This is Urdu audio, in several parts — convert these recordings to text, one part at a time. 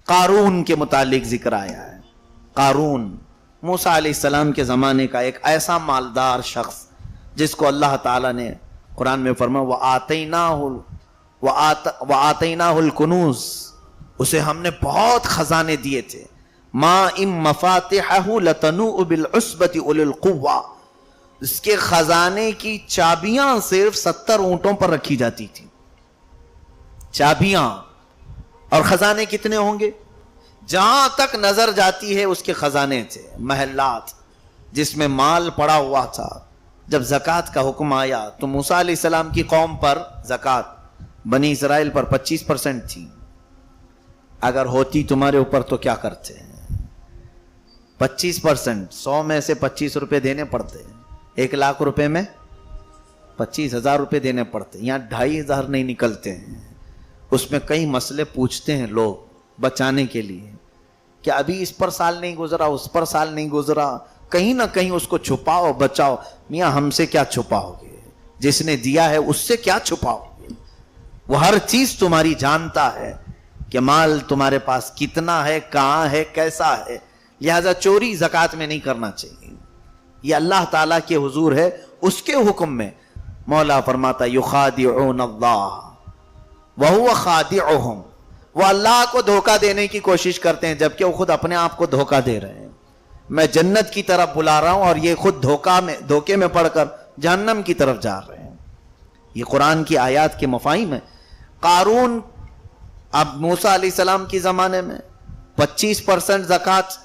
قارون کے متعلق ذکر آیا ہے. قارون موسیٰ علیہ السلام کے زمانے کا ایک ایسا مالدار شخص جس کو اللہ تعالیٰ نے قرآن میں فرمایا وَآتَيْنَاهُ الْكُنُوزَ، اسے ہم نے بہت خزانے دیے تھے. مَا إِن مَفَاتِحَهُ لَتَنُوءُ بِالْعُصْبَةِ أُولِي الْقُوَّةِ، اس کے خزانے کی چابیاں صرف 70 اونٹوں پر رکھی جاتی تھی. چابیاں. اور خزانے کتنے ہوں گے؟ جہاں تک نظر جاتی ہے اس کے خزانے تھے، محلات جس میں مال پڑا ہوا تھا. جب زکوٰۃ کا حکم آیا تو موسیٰ علیہ السلام کی قوم پر زکوٰۃ بنی اسرائیل پر 25% تھی. اگر ہوتی تمہارے اوپر تو کیا کرتے ہیں؟ 25%، 100 میں سے 25 روپے دینے پڑتے ہیں. 1 لاکھ روپے میں 25,000 روپے دینے پڑتے ہیں. یہاں 2,500 نہیں نکلتے ہیں. اس میں کئی مسئلے پوچھتے ہیں لوگ بچانے کے لیے کہ ابھی اس پر سال نہیں گزرا، اس پر سال نہیں گزرا، کہیں نہ کہیں اس کو چھپاؤ بچاؤ. میاں ہم سے کیا چھپاؤ گے؟ جس نے دیا ہے اس سے کیا چھپاؤ گے؟ وہ ہر چیز تمہاری جانتا ہے کہ مال تمہارے پاس کتنا ہے، کہاں ہے، کیسا ہے. لہذا چوری زکوٰۃ میں نہیں کرنا چاہیے. یہ اللہ تعالیٰ کے حضور ہے، اس کے حکم میں. مولا فرماتا یخادعون اللہ وہو خادعہم، وہ اللہ کو دھوکہ دینے کی کوشش کرتے ہیں جبکہ وہ خود اپنے آپ کو دھوکہ دے رہے ہیں. میں جنت کی طرف بلا رہا ہوں اور یہ خود دھوکے میں پڑھ کر جہنم کی طرف جا رہے ہیں. یہ قرآن کی آیات کے مفاہیم ہیں. قارون اب موسیٰ علیہ السلام کی زمانے میں 25% زکوٰۃ.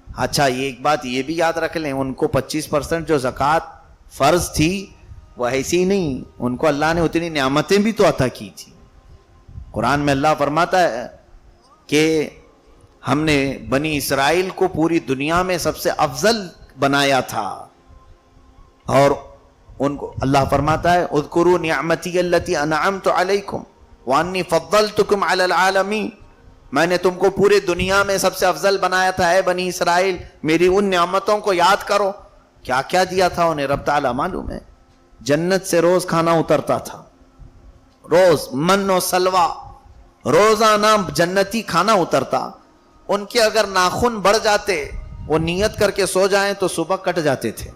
اچھا یہ ایک بات یہ بھی یاد رکھ لیں، ان کو 25% جو زکوٰۃ فرض تھی وہ ایسی نہیں، ان کو اللہ نے اتنی نعمتیں بھی تو عطا کی تھی. قرآن میں اللہ فرماتا ہے کہ ہم نے بنی اسرائیل کو پوری دنیا میں سب سے افضل بنایا تھا. اور ان کو اللہ فرماتا ہے اذکروا نعمتی التی انعمت علیکم وانی فضلتکم علی العالمین، میں نے تم کو پورے دنیا میں سب سے افضل بنایا تھا اے بنی اسرائیل، میری ان نعمتوں کو یاد کرو. کیا کیا دیا تھا انہیں رب تعالیٰ معلوم ہے. جنت سے روز کھانا اترتا تھا، روز من و سلوہ، روزانہ جنتی کھانا اترتا. ان کے اگر ناخن بڑھ جاتے، وہ نیت کر کے سو جائیں تو صبح کٹ جاتے تھے،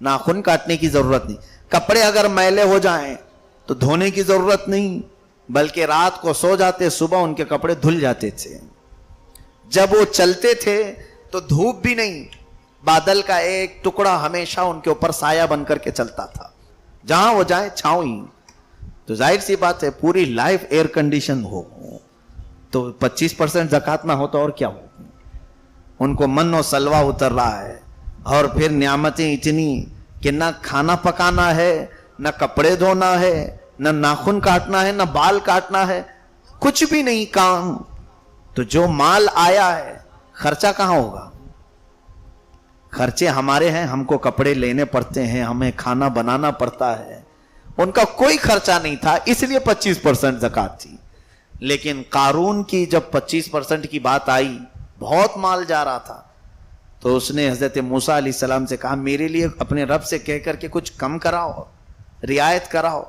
ناخن کاٹنے کی ضرورت نہیں. کپڑے اگر میلے ہو جائیں تو دھونے کی ضرورت نہیں، بلکہ رات کو سو جاتے، صبح ان کے کپڑے دھل جاتے تھے. جب وہ چلتے تھے تو دھوپ بھی نہیں، بادل کا ایک ٹکڑا ہمیشہ ان کے اوپر سایہ بن کر کے چلتا تھا، جہاں وہ جائیں چھاؤں ہی. تو ظاہر سی بات ہے پوری لائف ایئر کنڈیشن ہو تو 25% زکوٰۃ نہ ہو تو اور کیا ہو. ان کو من و سلوہ اتر رہا ہے، اور پھر نعمتیں اتنی کہ نہ کھانا پکانا ہے، نہ کپڑے دھونا ہے، نہ ناخن کاٹنا ہے، نہ بال کاٹنا ہے، کچھ بھی نہیں کام. تو جو مال آیا ہے خرچہ کہاں ہوگا؟ خرچے ہمارے ہیں، ہم کو کپڑے لینے پڑتے ہیں، ہمیں کھانا بنانا پڑتا ہے. ان کا کوئی خرچہ نہیں تھا، اس لیے 25% زکوٰۃ تھی. لیکن قارون کی جب 25% کی بات آئی، بہت مال جا رہا تھا، تو اس نے حضرت موسیٰ علیہ السلام سے کہا میرے لیے اپنے رب سے کہہ کر کے کچھ کم کراؤ، رعایت کراؤ.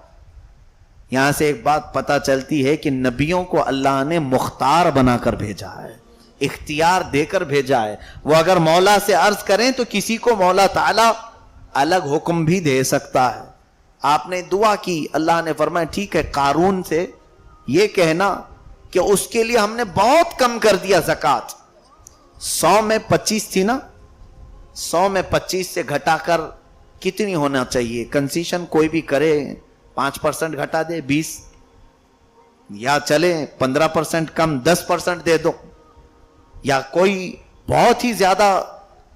یہاں سے ایک بات پتہ چلتی ہے کہ نبیوں کو اللہ نے مختار بنا کر بھیجا ہے، اختیار دے کر بھیجا ہے. وہ اگر مولا سے عرض کریں تو کسی کو مولا تعالیٰ الگ حکم بھی دے سکتا ہے. آپ نے دعا کی، اللہ نے فرمایا ٹھیک ہے، قارون سے یہ کہنا کہ اس کے لیے ہم نے بہت کم کر دیا زکوٰۃ. 100 میں 25 تھی نا، 100 میں 25 سے گھٹا کر کتنی ہونا چاہیے؟ کنسیشن کوئی بھی کرے، 5% گھٹا دے، 20، یا چلے 15% کم 10% دے دو، یا کوئی بہت ہی زیادہ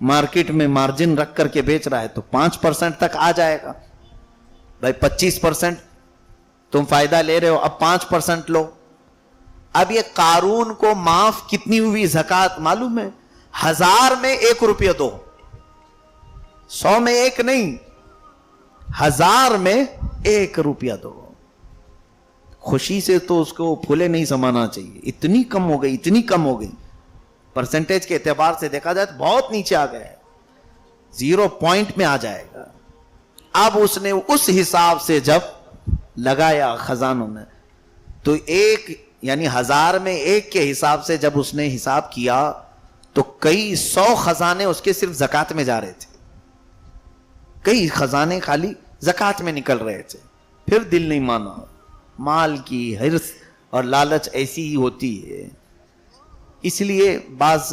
مارکیٹ میں مارجن رکھ کر کے بیچ رہا ہے تو 5% تک آ جائے گا. بھائی 25% تم فائدہ لے رہے ہو، اب 5% لو. اب یہ قارون کو معاف کتنی ہوئی زکوٰۃ معلوم ہے؟ 1000 میں 1 روپیہ دو، 100 میں 1 نہیں، 1000 میں 1 روپیہ دو. خوشی سے تو اس کو پھولے نہیں سمانا چاہیے، اتنی کم ہو گئی، اتنی کم ہو گئی. پرسنٹیج کے اعتبار سے دیکھا جائے تو بہت نیچے آ گئے، 0 پوائنٹ میں آ جائے گا. اب اس نے اس حساب سے جب لگایا خزانوں میں تو ایک یعنی 1000 میں 1 کے حساب سے جب اس نے حساب کیا تو کئی 100 خزانے اس کے صرف زکات میں جا رہے تھے. کئی خزانے خالی زکات میں نکل رہے تھے. پھر دل نہیں مانا. مال کی حرص اور لالچ ایسی ہی ہوتی ہے. اس لیے بعض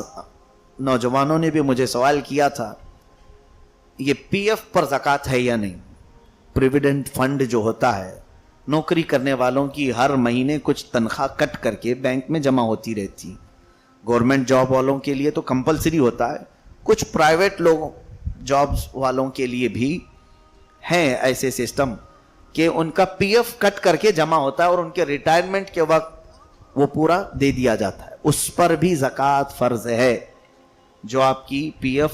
نوجوانوں نے بھی مجھے سوال کیا تھا یہ پی ایف پر زکات ہے یا نہیں. پروویڈنٹ فنڈ جو ہوتا ہے, نوکری کرنے والوں کی ہر مہینے کچھ تنخواہ کٹ کر کے بینک میں جمع ہوتی رہتی. گورنمنٹ جاب والوں کے لیے تو کمپلسری ہوتا ہے, کچھ پرائیویٹ لوگوں جابز والوں کے لیے بھی ہیں ایسے سسٹم کہ ان کا پی ایف کٹ کر کے جمع ہوتا ہے اور ان کے ریٹائرمنٹ کے وقت وہ پورا دے دیا جاتا ہے. اس پر بھی زکوٰۃ فرض ہے. جو آپ کی پی ایف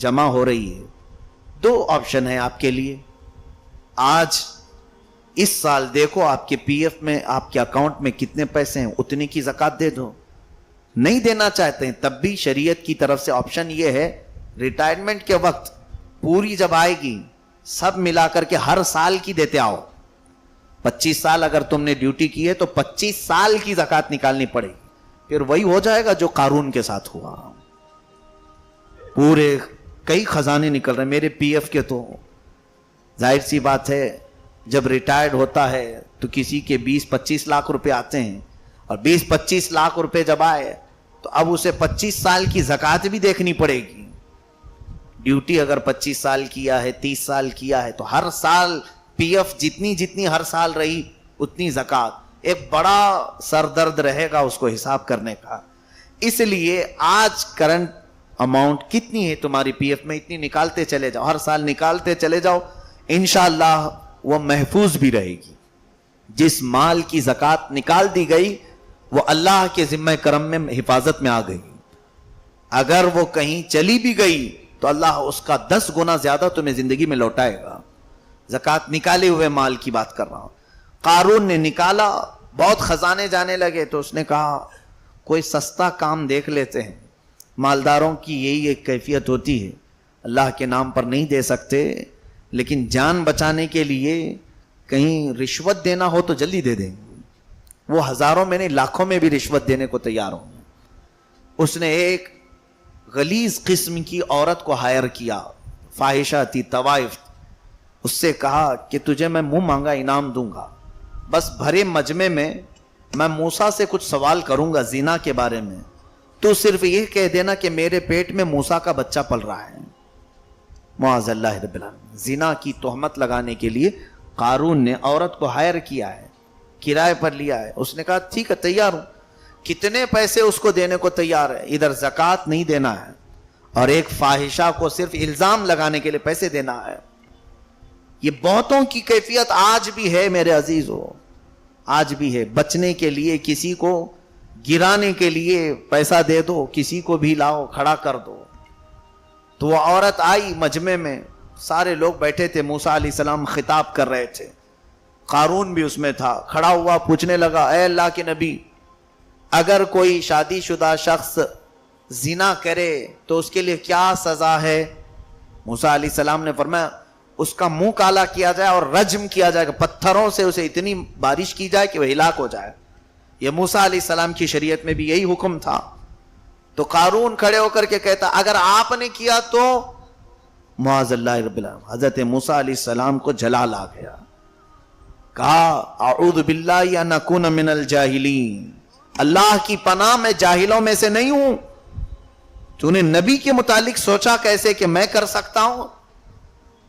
جمع ہو رہی ہے, 2 آپشن ہے آپ کے لیے. آج اس سال دیکھو آپ کے پی ایف میں, آپ کے اکاؤنٹ میں کتنے پیسے ہیں, اتنے کی زکوٰۃ دے دو. نہیں دینا چاہتے ہیں تب بھی شریعت کی طرف سے آپشن یہ ہے, ریٹائرمنٹ کے وقت پوری جب آئے گی سب ملا کر کے ہر سال کی دیتے آؤ. 25 سال اگر تم نے ڈیوٹی کی ہے تو 25 سال کی زکوٰۃ نکالنی پڑے گی. پھر وہی ہو جائے گا جو قارون کے ساتھ ہوا. پورے کئی خزانے نکل رہے میرے پی ایف کے. تو ظاہر سی بات ہے جب ریٹائرڈ ہوتا ہے تو کسی کے 20-25 لاکھ روپے آتے ہیں, اور 20-25 لاکھ روپے جب آئے تو اب اسے 25 سال کی زکوٰۃ بھی دیکھنی پڑے گی. ڈیوٹی اگر 25 سال کیا ہے, 30 سال کیا ہے, تو ہر سال پی ایف جتنی ہر سال رہی اتنی زکوٰۃ. ایک بڑا سر درد رہے گا اس کو حساب کرنے کا. اس لیے آج کرنٹ اماؤنٹ کتنی ہے تمہاری پی ایف میں, اتنی نکالتے چلے جاؤ, ہر سال نکالتے چلے جاؤ, انشاءاللہ وہ محفوظ بھی رہے گی. جس مال کی زکوٰۃ نکال دی گئی وہ اللہ کے ذمہ کرم میں حفاظت میں آ گئی. اگر وہ کہیں چلی بھی گئی تو اللہ اس کا 10 گنا زیادہ تمہیں زندگی میں لوٹائے گا. زکوٰۃ نکالے ہوئے مال کی بات کر رہا ہوں. قارون نے نکالا, بہت خزانے جانے لگے, تو اس نے کہا کوئی سستا کام دیکھ لیتے ہیں. مالداروں کی یہی ایک کیفیت ہوتی ہے, اللہ کے نام پر نہیں دے سکتے, لیکن جان بچانے کے لیے کہیں رشوت دینا ہو تو جلدی دے دیں. وہ ہزاروں میں نہیں لاکھوں میں بھی رشوت دینے کو تیار ہوں. اس نے ایک غلیظ قسم کی عورت کو ہائر کیا, فاحشہ تھی, طوائف. اس سے کہا کہ تجھے میں منہ مانگا انعام دوں گا, بس بھرے مجمع میں موسیٰ سے کچھ سوال کروں گا زنا کے بارے میں, تو صرف یہ کہہ دینا کہ میرے پیٹ میں موسیٰ کا بچہ پل رہا ہے. معاذ اللہ رب العالمین. زنا کی تہمت لگانے کے لیے قارون نے عورت کو ہائر کیا ہے, کرائے پر لیا ہے. اس نے کہا ٹھیک ہے تیار ہوں. کتنے پیسے اس کو دینے کو تیار ہے, ادھر زکوٰۃ نہیں دینا ہے اور ایک فاحشہ کو صرف الزام لگانے کے لیے پیسے دینا ہے. یہ بہتوں کی کیفیت آج بھی ہے میرے عزیزو, آج بھی ہے. بچنے کے لیے کسی کو گرانے کے لیے پیسہ دے دو, کسی کو بھی لاؤ کھڑا کر دو. تو وہ عورت آئی مجمع میں, سارے لوگ بیٹھے تھے, موسیٰ علیہ السلام خطاب کر رہے تھے, قارون بھی اس میں تھا. کھڑا ہوا پوچھنے لگا, اے اللہ کے نبی, اگر کوئی شادی شدہ شخص زنا کرے تو اس کے لیے کیا سزا ہے؟ موسیٰ علیہ السلام نے فرمایا اس کا منہ کالا کیا جائے اور رجم کیا جائے, پتھروں سے اسے اتنی بارش کی جائے کہ وہ ہلاک ہو جائے. یہ موسیٰ علیہ السلام کی شریعت میں بھی یہی حکم تھا. تو قارون کھڑے ہو کر کے کہتا اگر آپ نے کیا تو معاذ اللہ رب العالمین. حضرت موسیٰ علیہ السلام کو جلال آ گیا, کہا اعوذ باللہ ان اکون من الجاہلین, اللہ کی پناہ میں جاہلوں میں سے نہیں ہوں. تو نے نبی کے متعلق سوچا کیسے کہ میں کر سکتا ہوں؟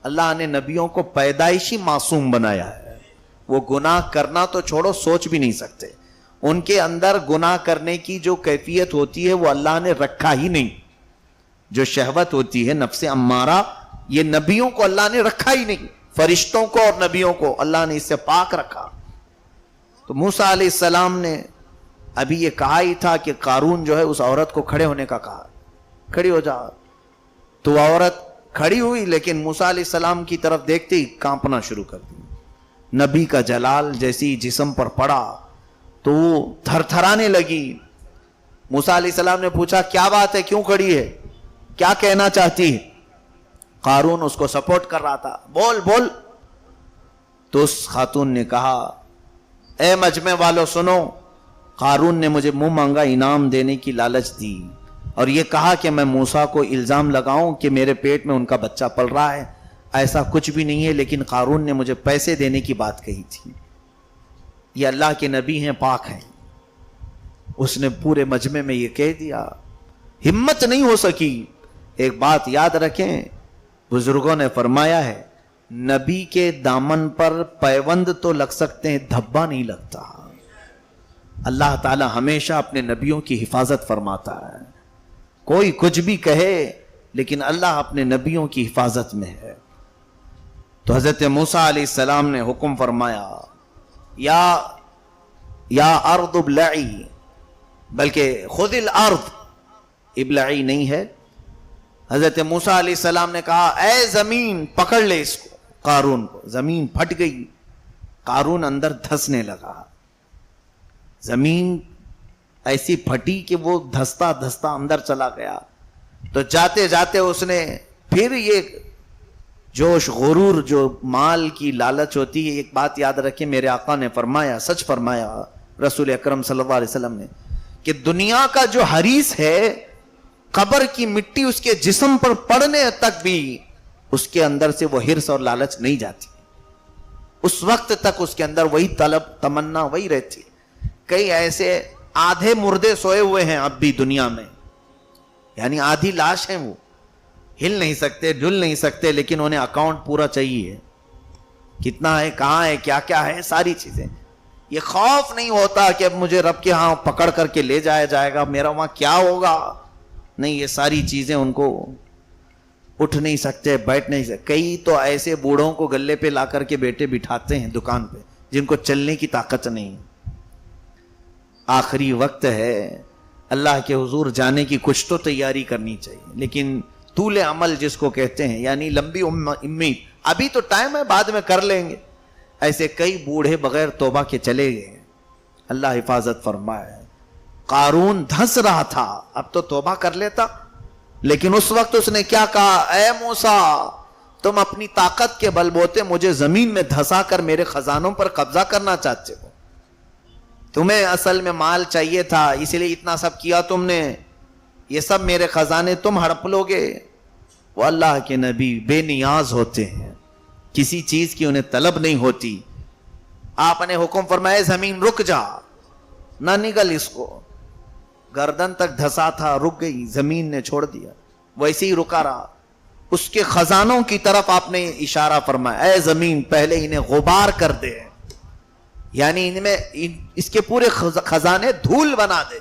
اللہ نے نبیوں کو پیدائشی معصوم بنایا ہے, وہ گناہ کرنا تو چھوڑو سوچ بھی نہیں سکتے. ان کے اندر گناہ کرنے کی جو کیفیت ہوتی ہے وہ اللہ نے رکھا ہی نہیں. جو شہوت ہوتی ہے نفس امارہ, یہ نبیوں کو اللہ نے رکھا ہی نہیں. فرشتوں کو اور نبیوں کو اللہ نے اس سے پاک رکھا. تو موسیٰ علیہ السلام نے ابھی یہ کہا ہی تھا کہ قارون جو ہے اس عورت کو کھڑے ہونے کا کہا, کھڑی ہو جا. تو عورت کھڑی ہوئی, لیکن موسیٰ علیہ السلام کی طرف دیکھتے ہی کانپنا شروع کر دی. نبی کا جلال جیسی جسم پر پڑا تو وہ تھر تھرانے لگی. موسیٰ علیہ السلام نے پوچھا کیا بات ہے, کیوں کھڑی ہے, کیا کہنا چاہتی ہے؟ قارون اس کو سپورٹ کر رہا تھا, بول بول. تو اس خاتون نے کہا اے مجمع والو سنو, قارون نے مجھے منہ مانگا انعام دینے کی لالچ دی اور یہ کہا کہ میں موسیٰ کو الزام لگاؤں کہ میرے پیٹ میں ان کا بچہ پل رہا ہے. ایسا کچھ بھی نہیں ہے, لیکن قارون نے مجھے پیسے دینے کی بات کہی تھی. یہ اللہ کے نبی ہیں, پاک ہیں. اس نے پورے مجمع میں یہ کہہ دیا, ہمت نہیں ہو سکی. ایک بات یاد رکھیں, بزرگوں نے فرمایا ہے نبی کے دامن پر پیوند تو لگ سکتے ہیں, دھبا نہیں لگتا. اللہ تعالی ہمیشہ اپنے نبیوں کی حفاظت فرماتا ہے. کوئی کچھ بھی کہے لیکن اللہ اپنے نبیوں کی حفاظت میں ہے. تو حضرت موسیٰ علیہ السلام نے حکم فرمایا یا ارض ابلعی, بلکہ خذ الارض, ابلعی نہیں ہے. حضرت موسیٰ علیہ السلام نے کہا اے زمین پکڑ لے اس کو, قارون کو. زمین پھٹ گئی, قارون اندر دھسنے لگا. زمین ایسی پھٹی کہ وہ دھستا دھستا اندر چلا گیا. تو جاتے جاتے اس نے پھر یہ جوش غرور جو مال کی لالچ ہوتی ہے, ایک بات یاد رکھیں, میرے آقا نے فرمایا, سچ فرمایا رسول اکرم صلی اللہ علیہ وسلم نے, کہ دنیا کا جو حریص ہے قبر کی مٹی اس کے جسم پر پڑنے تک بھی اس کے اندر سے وہ حرص اور لالچ نہیں جاتی. اس وقت تک اس کے اندر وہی طلب تمنا وہی رہتی. کئی ایسے آدھے مردے سوئے ہوئے ہیں اب بھی دنیا میں, یعنی آدھی لاش ہیں, وہ ہل نہیں سکتے ڈل نہیں سکتے, لیکن انہیں اکاؤنٹ پورا چاہیے, کتنا ہے, کہاں ہے, کیا کیا ہے, ساری چیزیں. یہ خوف نہیں ہوتا کہ اب مجھے رب کے ہاں پکڑ کر کے لے جایا جائے گا, میرا وہاں کیا ہوگا. نہیں, یہ ساری چیزیں ان کو اٹھ نہیں سکتے, بیٹھ نہیں سکتے. کئی تو ایسے بوڑھوں کو گلے پہ لا کر کے بیٹے بٹھاتے ہیں دکان پہ, جن کو چلنے کی طاقت نہیں. آخری وقت ہے, اللہ کے حضور جانے کی کچھ تو تیاری کرنی چاہیے, لیکن طول عمل جس کو کہتے ہیں, یعنی لمبی امید, ابھی تو ٹائم ہے, بعد میں کر لیں گے. ایسے کئی بوڑھے بغیر توبہ کے چلے گئے. اللہ حفاظت فرمائے. قارون دھس رہا تھا, اب تو توبہ کر لیتا, لیکن اس وقت اس نے کیا کہا, اے موسیٰ تم اپنی طاقت کے بل بوتے مجھے زمین میں دھسا کر میرے خزانوں پر قبضہ کرنا چاہتے ہو. تمہیں اصل میں مال چاہیے تھا, اس لیے اتنا سب کیا تم نے, یہ سب میرے خزانے تم ہڑپ لو گے. وہ اللہ کے نبی بے نیاز ہوتے ہیں, کسی چیز کی انہیں طلب نہیں ہوتی. آپ نے حکم فرمایا زمین رک جا, نہ نگل اس کو. گردن تک دھسا تھا, رک گئی, زمین نے چھوڑ دیا, ویسے ہی رکا رہا. اس کے خزانوں کی طرف آپ نے اشارہ فرمایا, اے زمین پہلے انہیں غبار کر دے, یعنی ان میں اس کے پورے خزانے دھول بنا دے.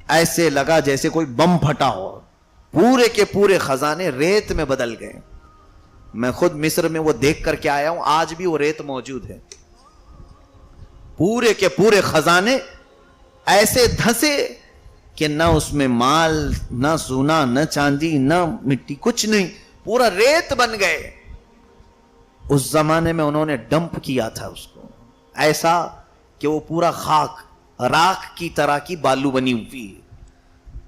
ایسے لگا جیسے کوئی بم پھٹا ہو, پورے کے پورے خزانے ریت میں بدل گئے. میں خود مصر میں وہ دیکھ کر کے آیا ہوں, آج بھی وہ ریت موجود ہے. پورے کے پورے خزانے ایسے دھسے کہ نہ اس میں مال, نہ سونا, نہ چاندی, نہ مٹی, کچھ نہیں, پورا ریت بن گئے. اس زمانے میں انہوں نے ڈمپ کیا تھا اس کو, ایسا کہ وہ پورا خاک راکھ کی طرح کی بالو بنی ہوئی.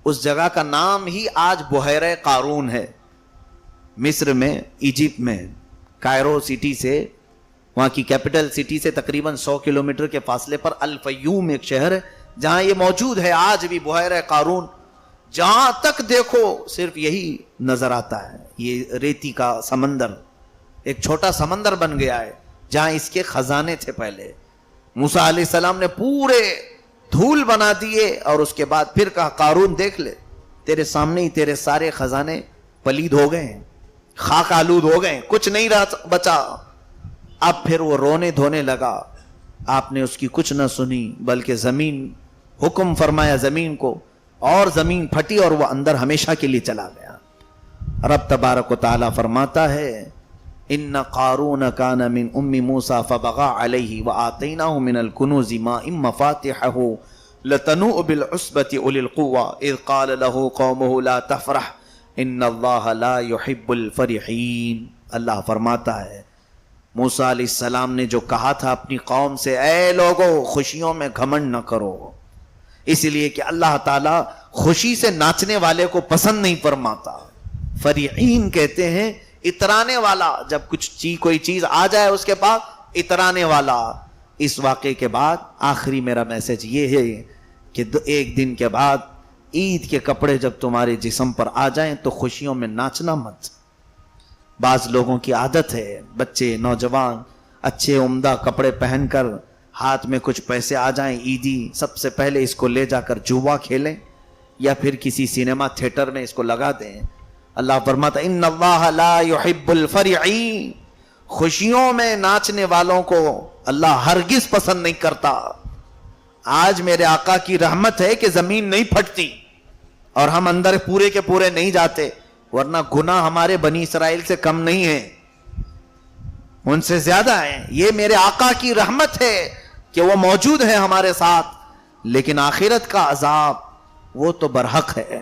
اس جگہ کا نام ہی آج بحیرہ قارون ہے. مصر میں, ایجپٹ میں, کائرو سٹی سے, وہاں کی کیپٹل سٹی سے تقریباً 100 کلومیٹر کے فاصلے پر الفیوم ایک شہر ہے جہاں یہ موجود ہے آج بھی بحیرہ قارون. جہاں تک دیکھو صرف یہی نظر آتا ہے, یہ ریتی کا سمندر, ایک چھوٹا سمندر بن گیا ہے جہاں اس کے خزانے تھے پہلے. موسیٰ علیہ السلام نے پورے دھول بنا دیے اور اس کے بعد پھر کہا قارون دیکھ لے, تیرے سامنے ہی تیرے سارے خزانے پلید ہو گئے ہیں, خاک آلود ہو گئے, کچھ نہیں رہا بچا. اب پھر وہ رونے دھونے لگا. آپ نے اس کی کچھ نہ سنی, بلکہ زمین, حکم فرمایا زمین کو, اور زمین پھٹی اور وہ اندر ہمیشہ کے لیے چلا گیا. رب تبارک و تعالی فرماتا ہے ان قارون کان من ام موسیٰ فبغى علیہ وآتیناہ من الکنوز ما ان مفاتحہ لتنوء بالعصبۃ اولي القوہ اذ قال له قومه لا تفرح ان اللہ لا يحب الفرحین. اللہ فرماتا ہے موسیٰ علیہ السلام نے جو کہا تھا اپنی قوم سے, اے لوگو خوشیوں میں گھمنڈ نہ کرو, اس لیے کہ اللہ تعالیٰ خوشی سے ناچنے والے کو پسند نہیں فرماتا. فرحین کہتے ہیں اترانے والا, جب کچھ کوئی چیز آ جائے اس کے پاس اترانے والا. اس واقعے کے بعد آخری میرا میسج یہ ہے کہ ایک دن کے بعد عید کے کپڑے جب تمہارے جسم پر آ جائیں تو خوشیوں میں ناچنا مت. بعض لوگوں کی عادت ہے, بچے نوجوان اچھے عمدہ کپڑے پہن کر ہاتھ میں کچھ پیسے آ جائیں عیدی, سب سے پہلے اس کو لے جا کر جوا کھیلیں یا پھر کسی سینما تھیٹر میں اس کو لگا دیں. اللہ فرماتا ان اللہ لا يحب الفرحین, خوشیوں میں ناچنے والوں کو اللہ ہرگز پسند نہیں کرتا. آج میرے آقا کی رحمت ہے کہ زمین نہیں پھٹتی اور ہم اندر پورے کے پورے نہیں جاتے, ورنہ گناہ ہمارے بنی اسرائیل سے کم نہیں ہے, ان سے زیادہ ہیں. یہ میرے آقا کی رحمت ہے کہ وہ موجود ہے ہمارے ساتھ, لیکن آخرت کا عذاب وہ تو برحق ہے.